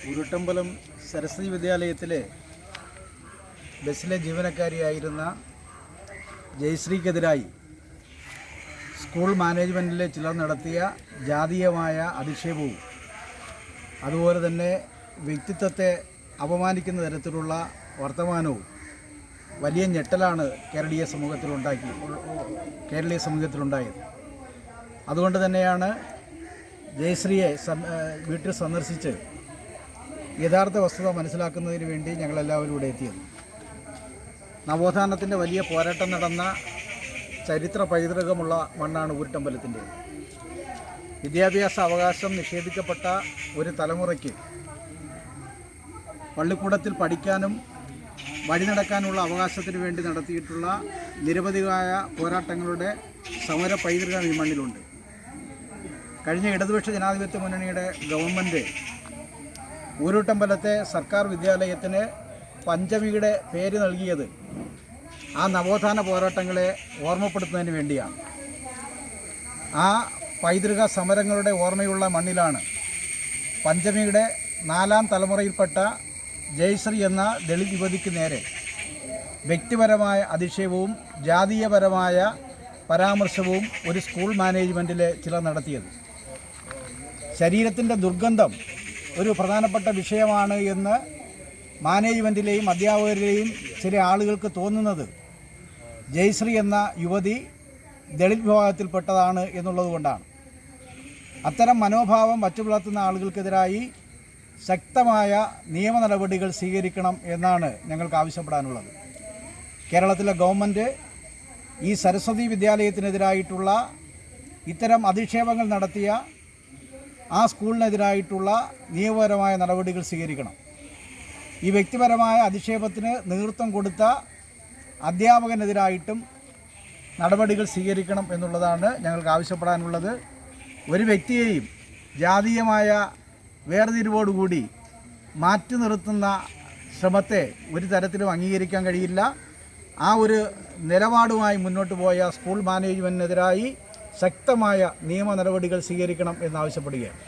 ഉരുട്ടമ്പലം സരസ്വതി വിദ്യാലയത്തിലെ ബസ്സിലെ ജീവനക്കാരിയായിരുന്ന ജയശ്രീക്കെതിരായി സ്കൂൾ മാനേജ്മെൻറ്റിലെ ചിലർ നടത്തിയ ജാതീയമായ അധിക്ഷേപവും അതുപോലെ തന്നെ വ്യക്തിത്വത്തെ അപമാനിക്കുന്ന തരത്തിലുള്ള വർത്തമാനവും വലിയ ഞെട്ടലാണ് കേരളീയ സമൂഹത്തിലുണ്ടായത്. അതുകൊണ്ട് തന്നെയാണ് ജയശ്രീയെ വീട്ടിൽ സന്ദർശിച്ച് യഥാർത്ഥ വസ്തുത മനസ്സിലാക്കുന്നതിന് വേണ്ടി ഞങ്ങളെല്ലാവരും ഇവിടെ എത്തിയത്. നവോത്ഥാനത്തിൻ്റെ വലിയ പോരാട്ടം നടന്ന ചരിത്ര പൈതൃകമുള്ള മണ്ണാണ് ഊരുട്ടമ്പലത്തിൻ്റെ. വിദ്യാഭ്യാസ അവകാശം നിഷേധിക്കപ്പെട്ട ഒരു തലമുറയ്ക്ക് പള്ളിക്കൂടത്തിൽ പഠിക്കാനും വഴി നടക്കാനുള്ള അവകാശത്തിന് വേണ്ടി നടത്തിയിട്ടുള്ള നിരവധിയായ പോരാട്ടങ്ങളുടെ സമര പൈതൃകം ഈ മണ്ണിലുണ്ട്. കഴിഞ്ഞ ഇടതുപക്ഷ ജനാധിപത്യ മുന്നണിയുടെ ഗവൺമെൻറ് ഊരുട്ടമ്പലത്തെ സർക്കാർ വിദ്യാലയത്തിന് പഞ്ചമിയുടെ പേര് നൽകിയത് ആ നവോത്ഥാന പോരാട്ടങ്ങളെ ഓർമ്മപ്പെടുത്തുന്നതിന് വേണ്ടിയാണ്. ആ പൈതൃക സമരങ്ങളുടെ ഓർമ്മയുള്ള മണ്ണിലാണ് പഞ്ചമിയുടെ 4ാം തലമുറയിൽപ്പെട്ട ജയശ്രീ എന്ന ദളിത് യുവതിക്ക് നേരെ വ്യക്തിപരമായ അധിക്ഷേപവും ജാതീയപരമായ പരാമർശവും ഒരു സ്കൂൾ മാനേജ്മെൻറ്റിലെ ചിലർ നടത്തിയത്. ശരീരത്തിൻ്റെ ദുർഗന്ധം ഒരു പ്രധാനപ്പെട്ട വിഷയമാണ് എന്ന് മാനേജ്മെൻറ്റിലെയും അധ്യാപകരുടെയും ചില ആളുകൾക്ക് തോന്നുന്നത് ജയശ്രീ എന്ന യുവതി ദളിത് വിഭാഗത്തിൽപ്പെട്ടതാണ് എന്നുള്ളതുകൊണ്ടാണ്. അത്തരം മനോഭാവം വച്ചുപുലർത്തുന്ന ആളുകൾക്കെതിരായി ശക്തമായ നിയമ നടപടികൾ സ്വീകരിക്കണം എന്നാണ് ഞങ്ങൾക്ക് ആവശ്യപ്പെടാനുള്ളത്. കേരളത്തിലെ ഗവൺമെൻറ് ഈ സരസ്വതി വിദ്യാലയത്തിനെതിരായിട്ടുള്ള ഇത്തരം അധിക്ഷേപങ്ങൾ നടത്തിയ ആ സ്കൂളിനെതിരായിട്ടുള്ള നിയമപരമായ നടപടികൾ സ്വീകരിക്കണം. ഈ വ്യക്തിപരമായ അധിക്ഷേപത്തിന് നേതൃത്വം കൊടുത്ത അധ്യാപകനെതിരായിട്ടും നടപടികൾ സ്വീകരിക്കണം എന്നുള്ളതാണ് ഞങ്ങൾക്ക് ആവശ്യപ്പെടാനുള്ളത്. ഒരു വ്യക്തിയെയും ജാതീയമായ വേർതിരിവോടുകൂടി മാറ്റി നിർത്തുന്ന ശ്രമത്തെ ഒരു തരത്തിലും അംഗീകരിക്കാൻ കഴിയില്ല. ആ ഒരു നിലപാടുമായി മുന്നോട്ട് പോയ സ്കൂൾ മാനേജ്മെൻറ്റിനെതിരായി ശക്തമായ നിയമ നടപടികൾ സ്വീകരിക്കണം എന്നാവശ്യപ്പെടുകയാണ്.